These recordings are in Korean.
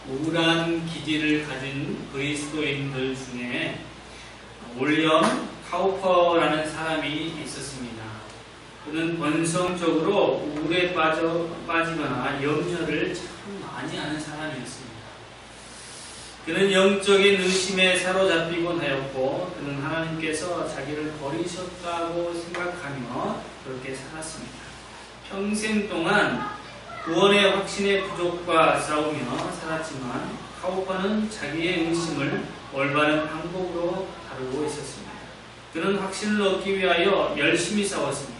우울한 기질을 가진 그리스도인들 중에 윌리엄 카우퍼라는 사람이 있었습니다. 그는 본성적으로 우울에 빠지거나 염려를 참 많이 하는 사람이었습니다. 그는 영적인 의심에 사로잡히곤 하였고, 그는 하나님께서 자기를 버리셨다고 생각하며 그렇게 살았습니다. 평생 동안 구원의 확신의 부족과 싸우며 살았지만, 카우퍼는 자기의 의심을 올바른 방법으로 다루고 있었습니다. 그는 확신을 얻기 위하여 열심히 싸웠습니다.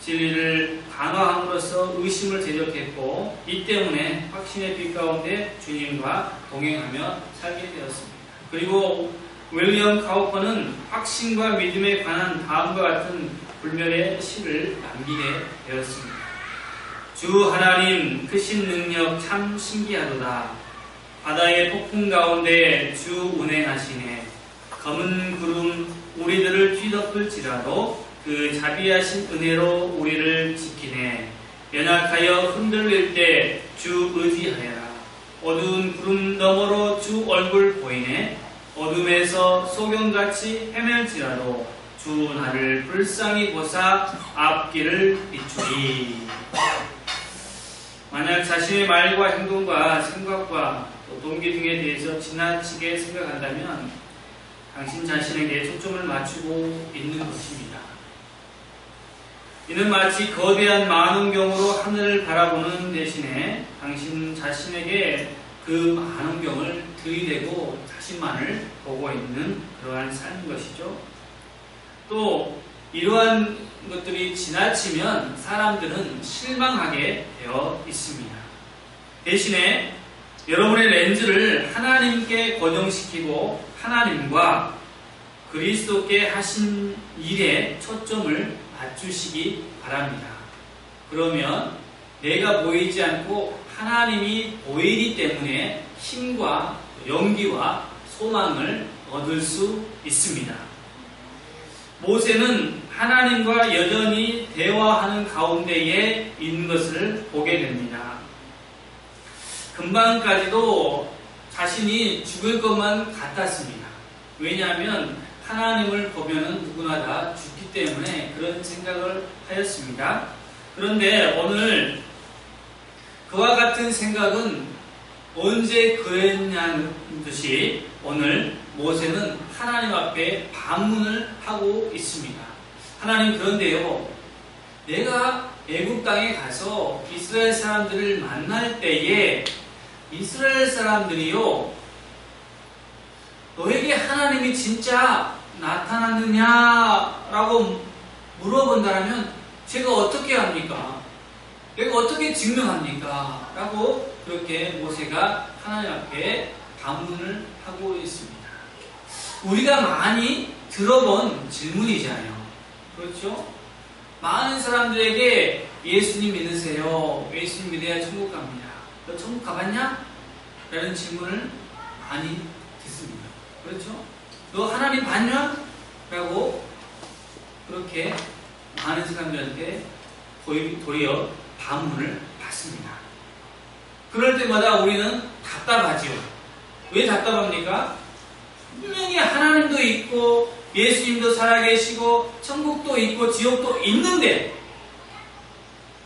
진리를 강화함으로써 의심을 대적했고, 이 때문에 확신의 빛 가운데 주님과 동행하며 살게 되었습니다. 그리고 윌리엄 카우퍼는 확신과 믿음에 관한 다음과 같은 불멸의 시를 남기게 되었습니다. 주 하나님 크신 능력 참 신기하도다. 바다의 폭풍 가운데 주 운행하시네. 검은 구름 우리들을 뒤덮을지라도 그 자비하신 은혜로 우리를 지키네. 연약하여 흔들릴 때 주 의지하여라. 어두운 구름 너머로 주 얼굴 보이네. 어둠에서 소경같이 헤맬지라도 주 나를 불쌍히 보사 앞길을 비추리. 만약 자신의 말과 행동과 생각과 또 동기 등에 대해서 지나치게 생각한다면 당신 자신에게 초점을 맞추고 있는 것입니다. 이는 마치 거대한 망원경으로 하늘을 바라보는 대신에 당신 자신에게 그 망원경을 들이대고 자신만을 보고 있는 그러한 삶인 것이죠. 또 이러한 것들이 지나치면 사람들은 실망하게 되어 있습니다. 대신에 여러분의 렌즈를 하나님께 고정시키고 하나님과 그리스도께 하신 일에 초점을 맞추시기 바랍니다. 그러면 내가 보이지 않고 하나님이 보이기 때문에 힘과 용기와 소망을 얻을 수 있습니다. 모세는 하나님과 여전히 대화하는 가운데에 있는 것을 보게 됩니다. 금방까지도 자신이 죽을 것만 같았습니다. 왜냐하면 하나님을 보면은 누구나 다 죽기 때문에 그런 생각을 하였습니다. 그런데 오늘 그와 같은 생각은 언제 그랬냐는 듯이 오늘 모세는 하나님 앞에 반문을 하고 있습니다. 하나님, 그런데요, 내가 애굽 땅에 가서 이스라엘 사람들을 만날 때에 이스라엘 사람들이요, 너에게 하나님이 진짜 나타났느냐라고 물어본다면 제가 어떻게 합니까? 내가 어떻게 증명합니까? 라고 그렇게 모세가 하나님 앞에 반문을 하고 있습니다. 우리가 많이 들어본 질문이잖아요. 그렇죠? 많은 사람들에게 예수님 믿으세요. 예수님 믿어야 천국 갑니다. 너 천국 가봤냐? 라는 질문을 많이 듣습니다. 그렇죠? 너 하나님 봤냐? 라고 그렇게 많은 사람들한테 도리어 반문을 받습니다. 그럴 때마다 우리는 답답하지요. 왜 답답합니까? 분명히 하나님도 있고 예수님도 살아계시고 천국도 있고 지옥도 있는데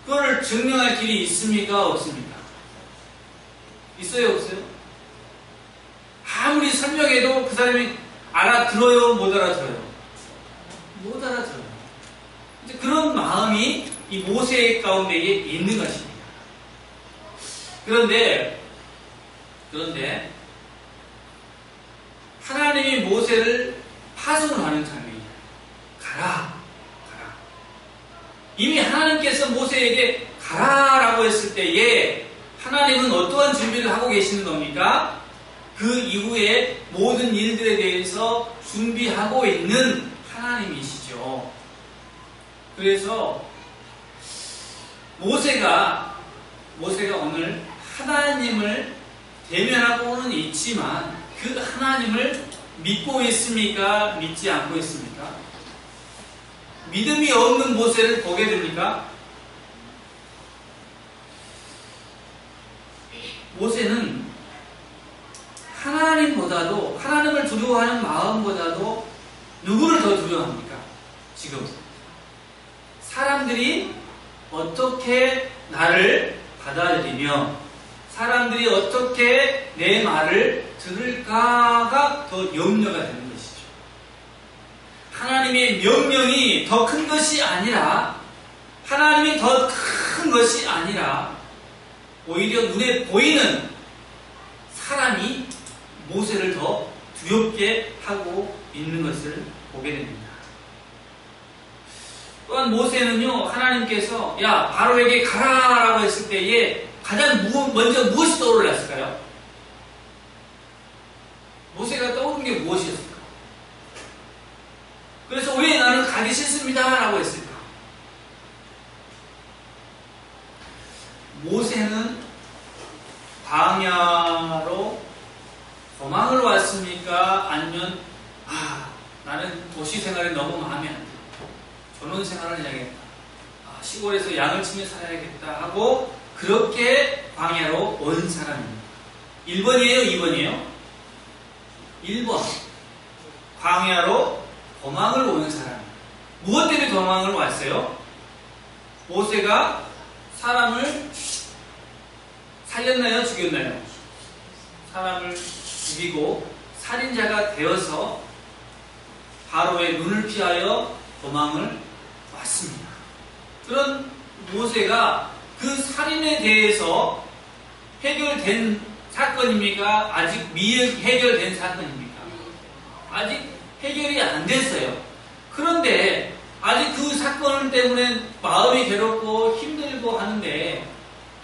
그걸 증명할 길이 있습니까? 없습니까? 있어요? 없어요? 아무리 설명해도 그 사람이 알아들어요? 못 알아들어요? 못 알아들어요. 이제 그런 마음이 이 모세 가운데에 있는 것입니다. 그런데 하나님이 모세를 파송을 하는 장면이에요. 가라. 이미 하나님께서 모세에게 가라라고 했을 때에 하나님은 어떠한 준비를 하고 계시는 겁니까? 그 이후에 모든 일들에 대해서 준비하고 있는 하나님이시죠. 그래서 모세가 오늘 하나님을 대면하고는 있지만 그 하나님을 믿고 있습니까? 믿지 않고 있습니까? 믿음이 없는 모세를 보게 됩니까? 모세는 하나님을 두려워하는 마음보다도 누구를 더 두려워합니까? 지금 사람들이 어떻게 나를 받아들이며 사람들이 어떻게 내 말을 들을까가 더 염려가 되는 것이죠. 하나님의 명령이 더 큰 것이 아니라, 하나님이 더 큰 것이 아니라 오히려 눈에 보이는 사람이 모세를 더 두렵게 하고 있는 것을 보게 됩니다. 또한 모세는요, 하나님께서 야 바로에게 가라라고 했을 때에 가장 먼저 무엇이 떠올랐을까요? 모세가 떠오른 게 무엇이었을까? 그래서 왜 나는 가기 싫습니다 라고 했을까? 모세는 광야로 도망을 왔습니까? 아니면 나는 도시 생활이 너무 마음에 안 들어, 전원 생활을 해야겠다, 시골에서 양을 치며 살아야겠다 하고 그렇게 광야로 온 사람입니다. 1번이에요? 2번이에요? 1번. 광야로 도망을 온 사람. 무엇 때문에 도망을 왔어요? 모세가 사람을 살렸나요? 죽였나요? 사람을 죽이고 살인자가 되어서 바로의 눈을 피하여 도망을 왔습니다. 그런 모세가 그 살인에 대해서 해결된 사건입니까? 아직 미해결된 사건입니까? 아직 해결이 안 됐어요. 그런데 아직 그 사건 때문에 마음이 괴롭고 힘들고 하는데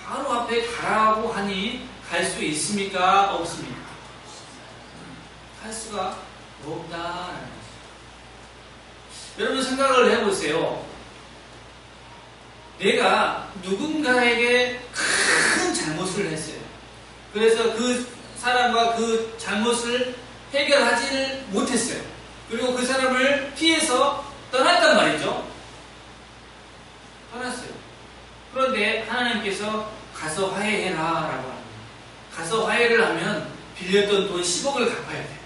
바로 앞에 가라고 하니 갈 수 있습니까? 없습니까? 갈 수가 없다라는 거죠. 여러분 생각을 해보세요. 내가 누군가에게 큰 잘못을 했어요. 그래서 그 사람과 그 잘못을 해결하지를 못했어요. 그리고 그 사람을 피해서 떠났단 말이죠. 떠났어요. 그런데 하나님께서 가서 화해해라 라고 합니다. 가서 화해를 하면 빌렸던 돈 10억을 갚아야 돼요.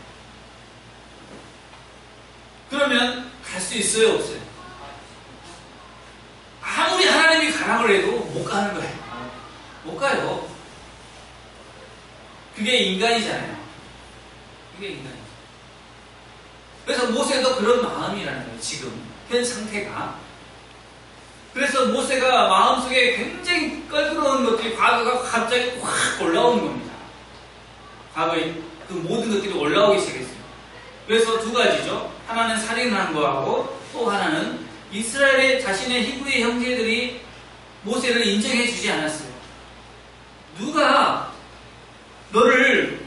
그러면 갈 수 있어요? 없어요? 아무리 하나님이 가라고 해도 못 가는 거예요. 못 가요. 그게 인간이잖아요. 그게 인간이죠. 그래서 모세도 그런 마음이라는 거예요. 지금 현 상태가. 그래서 모세가 마음속에 굉장히 껄끄러운 것들이 과거가 갑자기 확 올라오는 겁니다. 과거에 그 모든 것들이 올라오기 시작했어요. 그래서 두 가지죠. 하나는 살인을 한 거하고 또 하나는 이스라엘의 자신의 히브리 형제들이 모세를 인정해 주지 않았어요. 누가 너를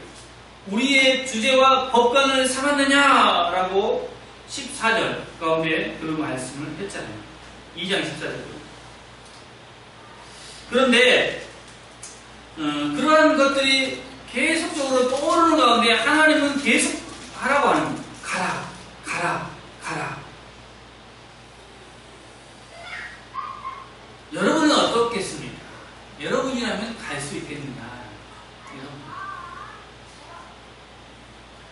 우리의 주제와 법관을 삼았느냐라고 14절 가운데 그런 말씀을 했잖아요. 2장 14절. 그런데 그러한 것들이 계속적으로 떠오르는 가운데 하나님은 계속 하라고 하는 거예요. 가라, 가라, 가라. 여러분은 어떻겠습니까? 여러분이라면 갈 수 있겠느냐?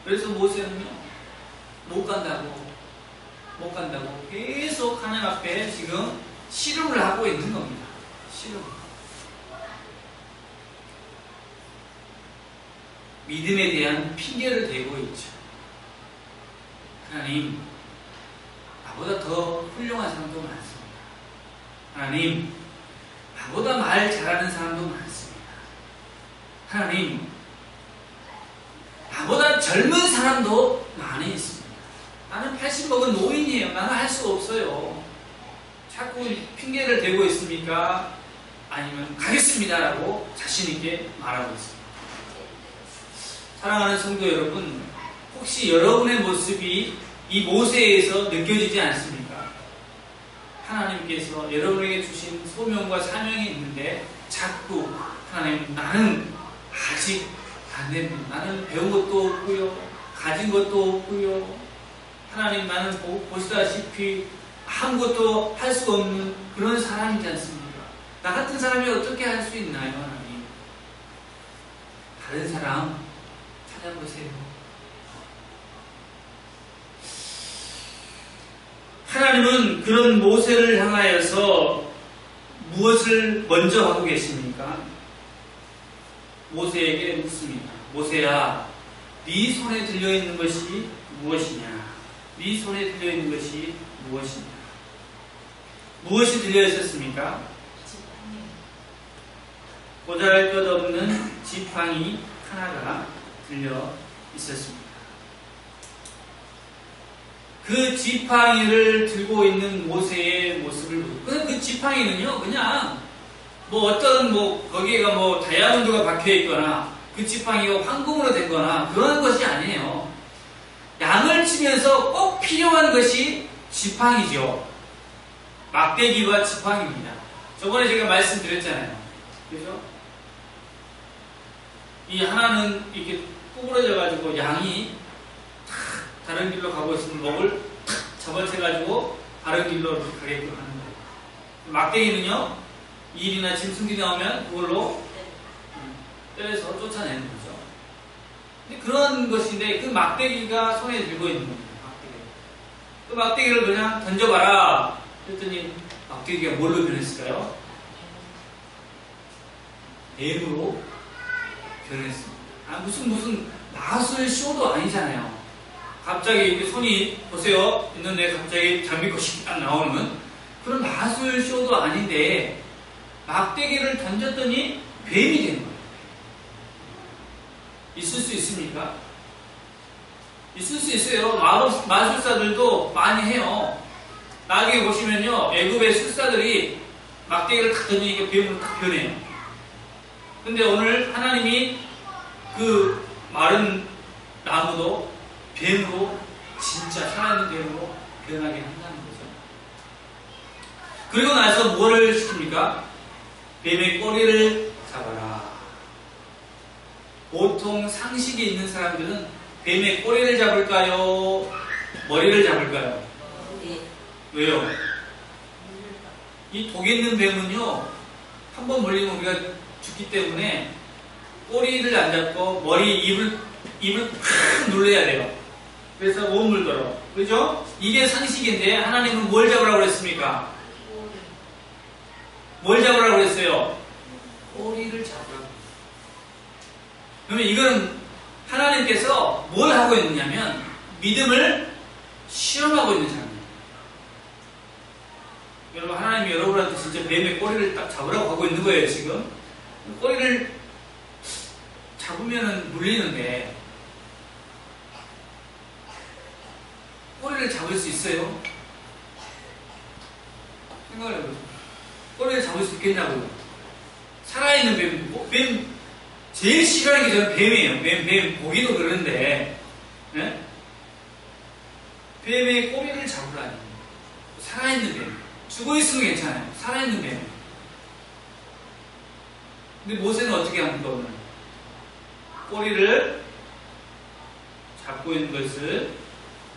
그래서 모세는요, 못 간다고 계속 하나님 앞에 지금 씨름을 하고 있는 겁니다. 씨름. 믿음에 대한 핑계를 대고 있죠. 하나님, 나보다 더 훌륭한 사람도 많습니다. 하나님, 나보다 말 잘하는 사람도 많습니다. 하나님, 나보다 젊은 사람도 많이 있습니다. 나는 80 먹은 노인이에요. 나는 할 수 없어요. 자꾸 핑계를 대고 있습니까? 아니면 가겠습니다라고 자신있게 말하고 있습니다. 사랑하는 성도 여러분, 혹시 여러분의 모습이 이 모세에서 느껴지지 않습니까? 하나님께서 여러분에게 주신 소명과 사명이 있는데 자꾸 하나님, 나는 아직 안 됩니다. 나는 배운 것도 없고요, 가진 것도 없고요, 하나님, 나는 보시다시피 아무것도 할 수 없는 그런 사람이지 않습니까? 나 같은 사람이 어떻게 할 수 있나요, 하나님? 다른 사람 찾아보세요. 하나님은 그런 모세를 향하여서 무엇을 먼저 하고 계십니까? 모세에게 묻습니다. 모세야, 네 손에 들려있는 것이 무엇이냐? 네 손에 들려있는 것이 무엇이냐? 무엇이 들려있었습니까? 보잘것없는 지팡이 하나가 들려 있었습니다. 그 지팡이를 들고 있는 모세의 모습을 보고, 그 지팡이는요, 그냥 어떤 거기에가 다이아몬드가 박혀 있거나 그 지팡이가 황금으로 된 거나 그런 것이 아니에요. 양을 치면서 꼭 필요한 것이 지팡이죠. 막대기와 지팡이입니다. 저번에 제가 말씀드렸잖아요. 그죠? 이 하나는 이렇게 구부러져가지고 양이 다른 길로 가고 있으면 목을 잡아채가지고 다른 길로 가게끔 하는 거예요. 막대기는요, 일이나 짐승들이 나오면 그걸로 때려서 쫓아내는 거죠. 근데 그런 것인데 그 막대기가 손에 들고 있는 겁니다. 막대기. 그 막대기를 그냥 던져봐라. 그랬더니 막대기가 뭘로 변했을까요? 뱀으로 변했습니다. 무슨 마술 쇼도 아니잖아요. 갑자기 이렇게 손이 보세요 있는데 갑자기 장미꽃이 딱 나오는 그런 마술 쇼도 아닌데 막대기를 던졌더니 뱀이 된 거예요. 있을 수 있습니까? 있을 수 있어요. 마술사들도 많이 해요. 나중에 보시면요, 애굽의 술사들이 막대기를 탁 던지니까 뱀으로 탁 변해요. 근데 오늘 하나님이 그 마른 나무도 뱀으로, 진짜 살아있는 뱀으로 변하게 한다는 거죠. 그리고 나서 뭐를 시킵니까? 뱀의 꼬리를 잡아라. 보통 상식이 있는 사람들은 뱀의 꼬리를 잡을까요? 머리를 잡을까요? 왜요? 이 독 있는 뱀은요, 한번 물리면 우리가 죽기 때문에 꼬리를 안 잡고 머리, 입을 팍 눌러야 돼요. 그래서 못 물더러. 그죠? 이게 상식인데 하나님은 뭘 잡으라고 그랬습니까? 뭘 잡으라고 그랬어요? 꼬리를 잡으라고. 그러면 이건 하나님께서 뭘 하고 있느냐면 믿음을 실험하고 있는 사람이에요. 여러분, 하나님이 여러분한테 진짜 뱀의 꼬리를 딱 잡으라고 하고 있는 거예요, 지금. 꼬리를 잡으면 물리는데 꼬리를 잡을 수 있어요? 생각을 해보세요. 꼬리를 잡을 수 있겠냐고요. 살아있는 뱀, 제일 싫어하는 게 저는 뱀이에요. 뱀 보기도 그러는데, 네? 뱀의 꼬리를 잡으라니. 살아있는 뱀. 죽어 있으면 괜찮아요. 살아있는 뱀. 근데 모세는 어떻게 합니까, 오늘? 꼬리를 잡고 있는 것을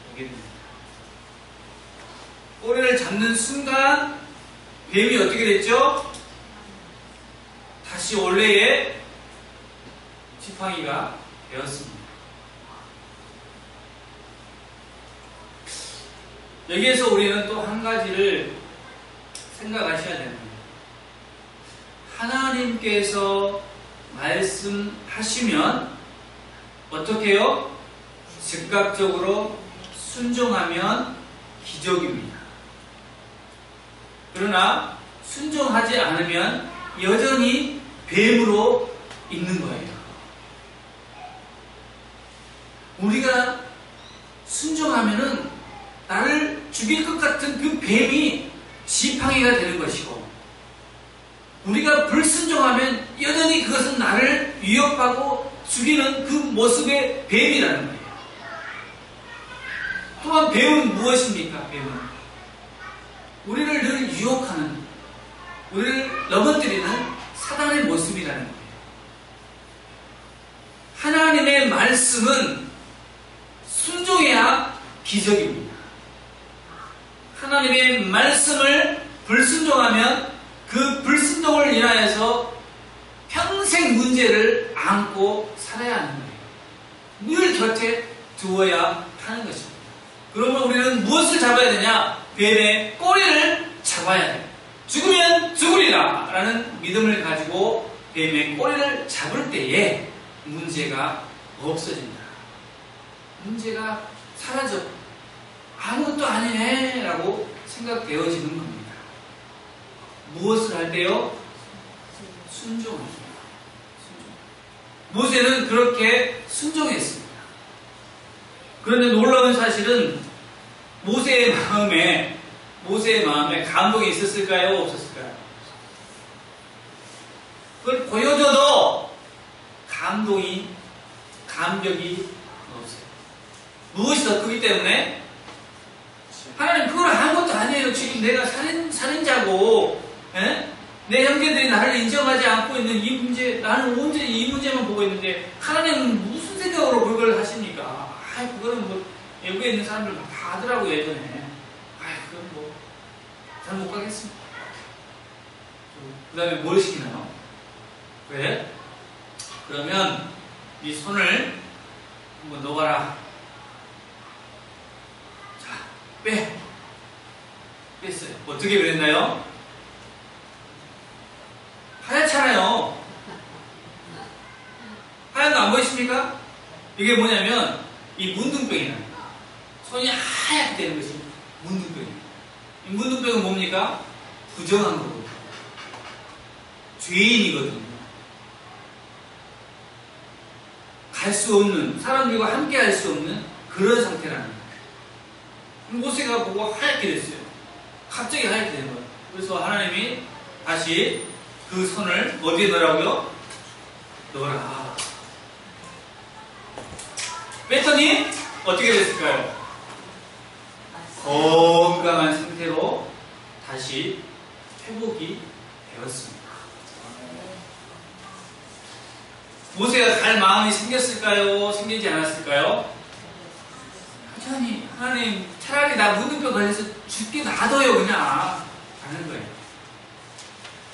보게 됩니다. 꼬리를 잡는 순간 뱀이 어떻게 됐죠? 다시 원래의 지팡이가 되었습니다. 여기에서 우리는 또 한 가지를 생각하셔야 됩니다. 하나님께서 말씀하시면 어떻게 해요? 즉각적으로 순종하면 기적입니다. 그러나 순종하지 않으면 여전히 뱀으로 있는 거예요. 우리가 순종하면은 나를 죽일 것 같은 그 뱀이 지팡이가 되는 것이고, 우리가 불순종하면 여전히 그것은 나를 위협하고 죽이는 그 모습의 뱀이라는 거예요. 또한 뱀은 무엇입니까? 뱀은 우리를 늘 유혹하는, 우리를 넘어뜨리는 사단의 모습이라는 거예요. 하나님의 말씀은 순종해야 기적입니다. 하나님의 말씀을 불순종하면 그 불순종을 인하여서 평생 문제를 안고 살아야 하는 거예요. 곁에 두어야 하는 것입니다. 그러면 우리는 무엇을 잡아야 되냐? 뱀의 꼬리를 잡아야 돼. 죽으면 죽으리라 라는 믿음을 가지고 뱀의 꼬리를 잡을 때에 문제가 없어진다. 문제가 사라져. 아무것도 아니네 라고 생각되어지는 겁니다. 무엇을 할 때요? 순종합니다. 모세는 그렇게 순종했습니다. 그런데 놀라운 사실은 모세의 마음에 감동이 있었을까요? 없었을까요? 그걸 보여줘도 감격이 없어요. 무엇이 더 크기 때문에? 하나님, 그건 아무것도 아니에요. 지금 내가 살인자고, 에? 내 형제들이 나를 인정하지 않고 있는 이 문제, 나는 온전히 이 문제만 보고 있는데, 하나님은 무슨 생각으로 그걸 하십니까? 그거는 뭐, 외국에 있는 사람들 다 하더라고요, 예전에. 그건 뭐, 잘 못 가겠습니다. 그 다음에 뭘 시키나요? 왜? 그러면, 네 손을 한번 넣어라. 자, 뺐어요. 어떻게 그랬나요? 하얗잖아요. 하얀 거 안 보이십니까? 이게 뭐냐면 이 문둥병이에요. 손이 하얗게 되는 것이 문둥병이에요. 이 문둥병은 뭡니까? 부정한 거거든요. 죄인이거든요. 갈 수 없는, 사람들과 함께 할 수 없는 그런 상태라는 거예요. 모세가 보고 하얗게 됐어요. 갑자기 하얗게 되는 거예요. 그래서 하나님이 다시 그 손을 어디에 넣으라고요? 넣어라. 뺐더니 어떻게 됐을까요? 건강한 상태로 다시 회복이 되었습니다. 모세가 갈 마음이 생겼을까요? 생기지 않았을까요? 여전히 하나님, 차라리 나 문둥병 걸려서 죽게 놔둬요, 그냥 하는 거예요.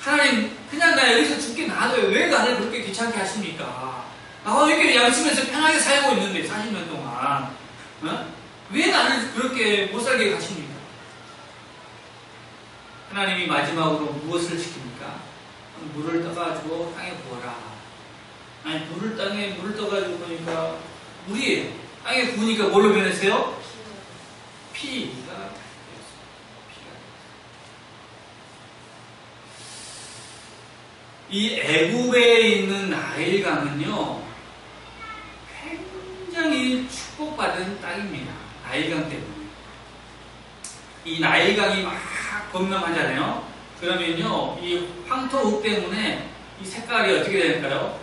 하나님, 그냥 나 여기서 죽게 놔둬요. 왜 나를 그렇게 귀찮게 하십니까? 나 이렇게 양심에서 편하게 살고 있는데 40년 동안 왜 나를 그렇게 못 살게 하십니까? 하나님이 마지막으로 무엇을 시킵니까? 물을 떠가지고 땅에 부어라. 아니, 물을 떠가지고 보니까 물이에요. 땅에 부으니까 뭘로 변했어요? 피가 되었어요. 이 애굽에 있는 나일강은요, 굉장히 축복받은 땅입니다. 나일강 때문에. 이 나일강이 막 범람하잖아요. 그러면요, 이 황토흙 때문에 이 색깔이 어떻게 될까요?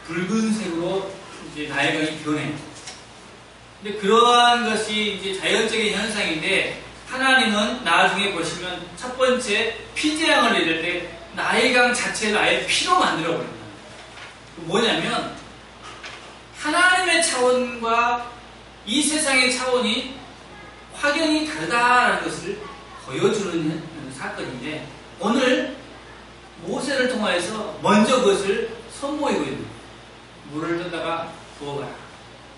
붉은색으로 이제 나일강이 변해요. 근데 그러한 것이 이제 자연적인 현상인데, 하나님은 나중에 보시면 첫 번째 피재앙을 내릴 때 나일강 자체를 아예 피로 만들어버립니다. 뭐냐면 하나님의 차원과 이 세상의 차원이 확연히 다르다는 것을 보여주는 사건인데, 오늘 모세를 통하여서 먼저 그것을 선보이고 있는 거예요. 물을 떠다가 부어봐라.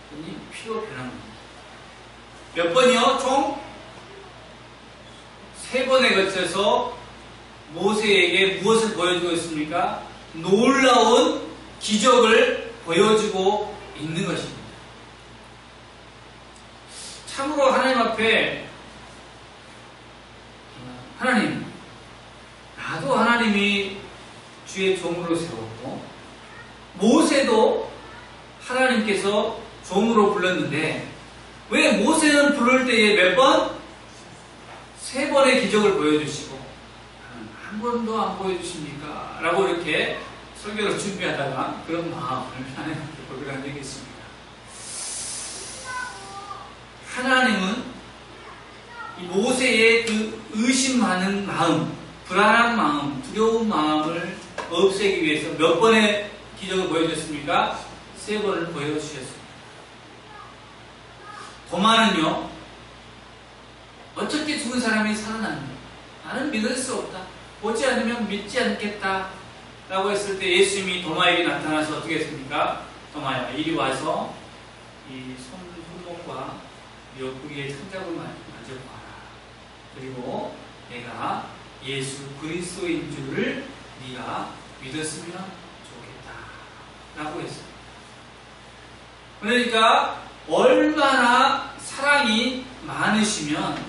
그러니 피로 변한 겁니다. 몇 번이요? 총 3번에 걸쳐서 모세에게 무엇을 보여주고 있습니까? 놀라운 기적을 보여주고 있는 것입니다. 참으로 하나님 앞에, 하나님, 나도 하나님이 주의 종으로 세웠고 모세도 하나님께서 종으로 불렀는데 왜 모세는 부를 때에 몇 번? 3번의 기적을 보여주시고 한 번도 안 보여주십니까? 라고 이렇게 설교를 준비하다가 그런 마음을 하나님께 고백한 적이 있습니다. 하나님은 이 모세의 그 의심 많은 마음, 불안한 마음, 두려운 마음을 없애기 위해서 몇 번의 기적을 보여줬습니까? 3번을 보여주셨습니다. 도마는요, 어떻게 죽은 사람이 살아납니까? 나는 믿을 수 없다. 보지 않으면 믿지 않겠다. 라고 했을 때 예수님이 도마에게 나타나서 어떻게 했습니까? 도마야, 이리 와서 이 손목과 옆구리의 천장을 만져봐라. 그리고 내가 예수 그리스도인 줄을 네가 믿었으면 좋겠다 라고 했어요. 그러니까 얼마나 사랑이 많으시면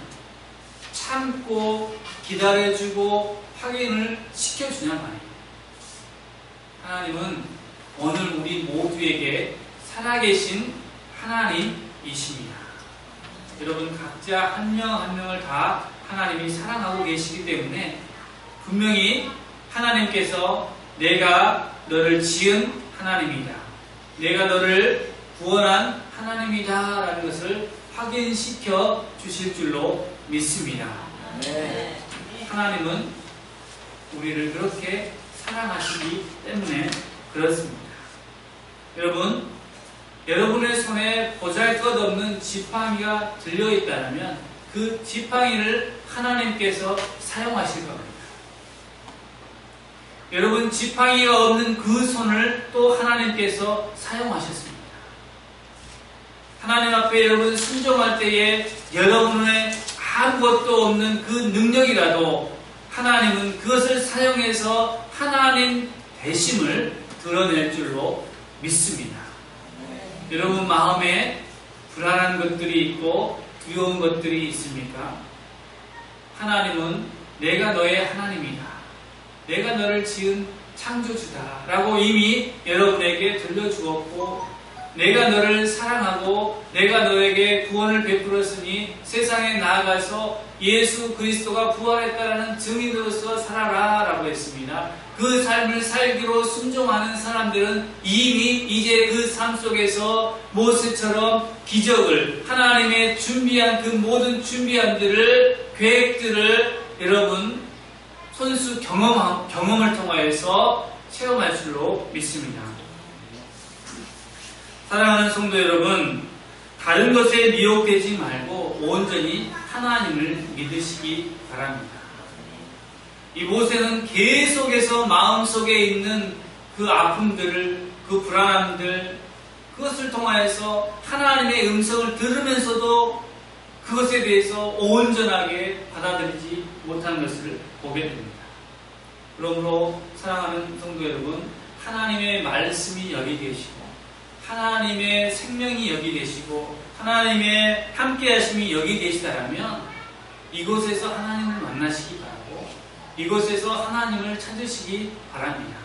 참고 기다려주고 확인을 시켜주냐 말이에요. 하나님은 오늘 우리 모두에게 살아계신 하나님이십니다. 여러분 각자 한 명 한 명을 다 하나님이 사랑하고 계시기 때문에 분명히 하나님께서 내가 너를 지은 하나님이다, 내가 너를 구원한 하나님이다 라는 것을 확인시켜 주실 줄로 믿습니다. 네. 하나님은 우리를 그렇게 사랑하시기 때문에 그렇습니다. 여러분, 여러분의 손에 보잘것없는 지팡이가 들려있다면 그 지팡이를 하나님께서 사용하실 겁니다. 여러분 지팡이가 없는 그 손을 또 하나님께서 사용하셨습니다. 하나님 앞에 여러분 순종할 때에 여러분의 아무것도 없는 그 능력이라도 하나님은 그것을 사용해서 하나님 되심을 드러낼 줄로 믿습니다. 여러분 마음에 불안한 것들이 있고 두려운 것들이 있습니까? 하나님은 내가 너의 하나님이다, 내가 너를 지은 창조주다 라고 이미 여러분에게 들려주었고, 내가 너를 사랑하고 내가 너에게 구원을 베풀었으니 세상에 나아가서 예수 그리스도가 부활했다라는 증인으로서 살아라 라고 했습니다. 그 삶을 살기로 순종하는 사람들은 이미 이제 그 삶 속에서 모세처럼 기적을, 하나님의 준비한 그 모든 준비한들을, 계획들을 여러분 손수 경험을 통하여서 체험할 줄로 믿습니다. 사랑하는 성도 여러분, 다른 것에 미혹되지 말고 온전히 하나님을 믿으시기 바랍니다. 이 모세는 계속해서 마음속에 있는 그 아픔들을, 그 불안함들, 그것을 통하여서 하나님의 음성을 들으면서도 그것에 대해서 온전하게 받아들이지 못한 것을 보게 됩니다. 그러므로 사랑하는 성도 여러분, 하나님의 말씀이 여기 계시고 하나님의 생명이 여기 계시고 하나님의 함께하심이 여기 계시다라면 이곳에서 하나님을 만나시기 바라고 이곳에서 하나님을 찾으시기 바랍니다.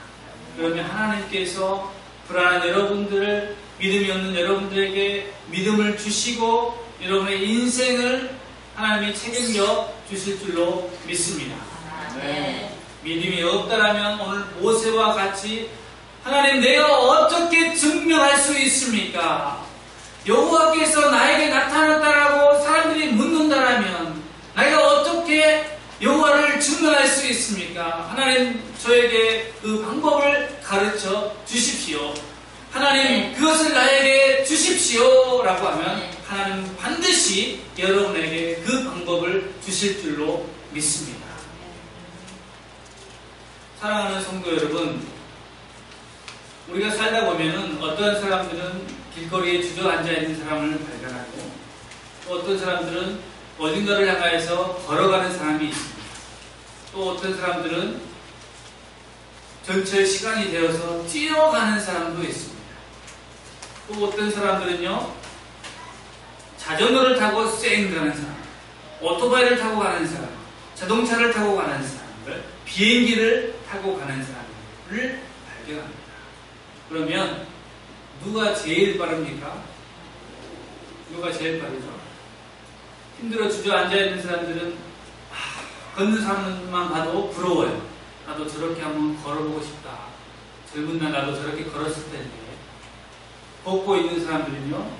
그러면 하나님께서 불안한 여러분들, 믿음이 없는 여러분들에게 믿음을 주시고 여러분의 인생을 하나님이 책임져 주실 줄로 믿습니다. 네. 믿음이 없다라면 오늘 모세와 같이 하나님, 내가 어떻게 증명할 수 있습니까? 여호와께서 나에게 나타났다라고 사람들이 묻는다라면 내가 어떻게 여호와를 증명할 수 있습니까? 하나님, 저에게 그 방법을 가르쳐 주십시오. 하나님, 그것을 나에게 주십시오 라고 하면 하나님 반드시 여러분에게 그 방법을 주실 줄로 믿습니다. 사랑하는 성도 여러분, 우리가 살다 보면은 어떤 사람들은 길거리에 주저앉아 있는 사람을 발견하고 또 어떤 사람들은 어딘가를 향하여서 걸어가는 사람이 있습니다. 또 어떤 사람들은 전철 시간이 되어서 뛰어가는 사람도 있습니다. 또 어떤 사람들은요, 자전거를 타고 쌩 가는 사람, 오토바이를 타고 가는 사람, 자동차를 타고 가는 사람들, 비행기를 타고 가는 사람들을 발견합니다. 그러면 누가 제일 빠릅니까? 누가 제일 빠르죠? 힘들어 주저앉아 있는 사람들은 걷는 사람만 봐도 부러워요. 나도 저렇게 한번 걸어보고 싶다. 젊은 날 나도 저렇게 걸었을 텐데. 걷고 있는 사람들은요,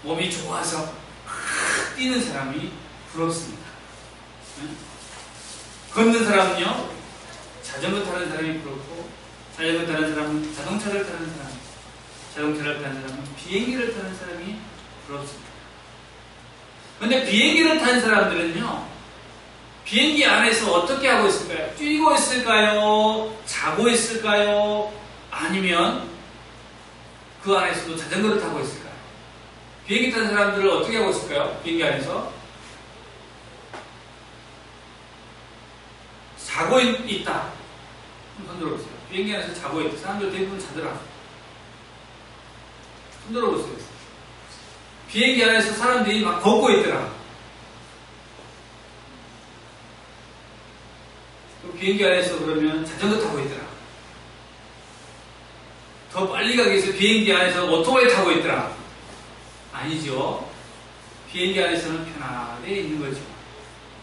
몸이 좋아서 뛰는 사람이 부럽습니다. 걷는 사람은요, 자전거 타는 사람이 부럽고, 자전거 타는 사람은 자동차를 타는 사람, 자동차를 타는 사람은 비행기를 타는 사람이 부럽습니다. 그런데 비행기를 탄 사람들은요, 비행기 안에서 어떻게 하고 있을까요? 뛰고 있을까요? 자고 있을까요? 아니면 그 그 안에서도 자전거를 타고 있을까요? 비행기 타는 사람들을 어떻게 하고 있을까요? 비행기 안에서 자고 있다. 손 들어보세요. 비행기 안에서 자고 있다. 사람들 대부분 자더라. 손 들어보세요. 비행기 안에서 사람들이 막 걷고 있더라. 또 비행기 안에서 그러면 자전거 타고 있더라. 더 빨리 가기 위해서 비행기 안에서 오토바이 타고 있더라. 아니죠. 비행기 안에서는 편하게 있는 거죠.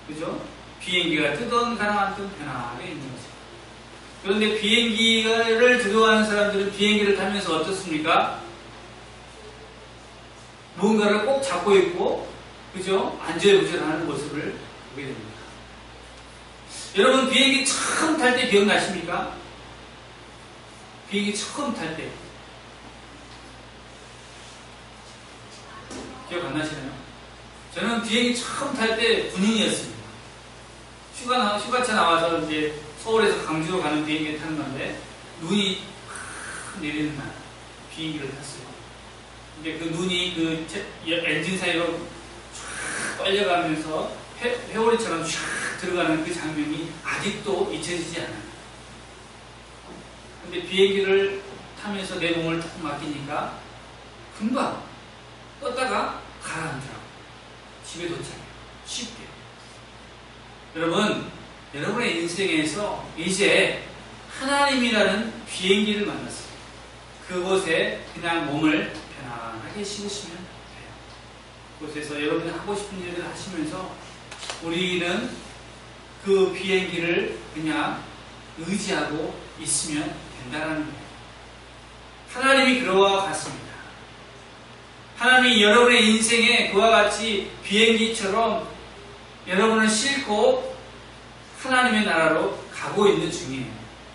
그죠? 비행기가 뜨든 가라앉든 편하게 있는 거죠. 그런데 비행기를 두려워하는 사람들은 비행기를 타면서 어떻습니까? 무언가를 꼭 잡고 있고, 그죠? 안절부절하는 모습을 보게 됩니다. 여러분, 비행기 처음 탈 때 기억나십니까? 비행기 처음 탈 때. 기억 안 나시나요? 저는 비행기 처음 탈 때 군인이었습니다. 휴가차 나와서 이제 서울에서 강주로 가는 비행기 타는 건데, 눈이 확 내리는 날, 비행기를 탔어요. 근데 그 눈이 그 엔진 사이로 쫙 빨려가면서 회오리처럼 쫙 들어가는 그 장면이 아직도 잊혀지지 않아요. 근데 비행기를 타면서 내 몸을 딱 맡기니까 금방 떴다가 가라앉더라고요. 집에 도착해요. 쉽게. 여러분, 여러분의 인생에서 이제 하나님이라는 비행기를 만났어요. 그곳에 그냥 몸을 편안하게 싣으시면 돼요. 그곳에서 여러분이 하고 싶은 일을 하시면서 우리는 그 비행기를 그냥 의지하고 있으면 된다는 거예요. 하나님이 그와 같습니다. 하나님이 여러분의 인생에 그와 같이 비행기처럼 여러분을 싣고 하나님의 나라로 가고 있는 중이에요.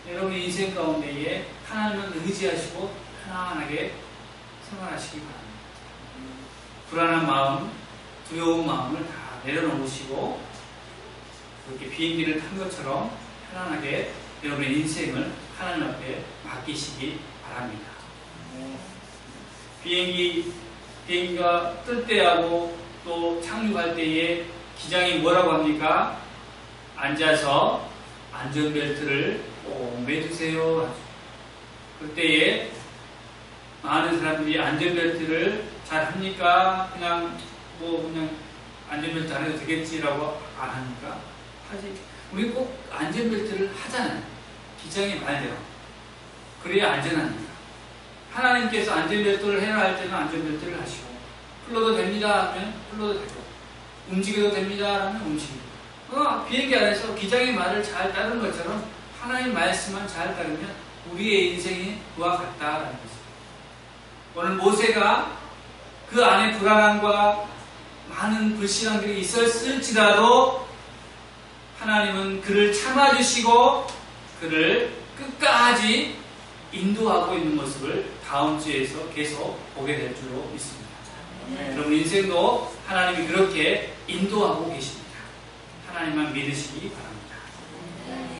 여러분의 인생 가운데에 하나님을 의지하시고 편안하게 생활하시기 바랍니다. 불안한 마음, 두려운 마음을 다 내려놓으시고 그렇게 비행기를 탄 것처럼 편안하게 여러분의 인생을 하나님 앞에 맡기시기 바랍니다. 비행기가 뜰 때하고 또 착륙할 때에 기장이 뭐라고 합니까? 앉아서 안전벨트를 꼭 매주세요. 그때에 많은 사람들이 안전벨트를 잘 합니까? 그냥 안전벨트 안 해도 되겠지라고 안 합니까? 하지. 우리 꼭 안전벨트를 하잖아요. 기장이 말대로. 그래야 안전합니다. 하나님께서 안전벨트를 해라 할 때는 안전벨트를 하시고, 풀러도 됩니다 하면 풀러도 되고, 움직여도 됩니다 하면 움직이고. 비행기 안에서 기장의 말을 잘 따르는 것처럼 하나님의 말씀만 잘 따르면 우리의 인생이 그와 같다라는 거죠. 오늘 모세가 그 안에 불안함과 많은 불신앙들이 있었을지라도 하나님은 그를 참아주시고 그를 끝까지 인도하고 있는 모습을 다음 주에서 계속 보게 될 줄로 믿습니다. 여러분 인생도 하나님이 그렇게 인도하고 계십니다. 하나님만 믿으시기 바랍니다.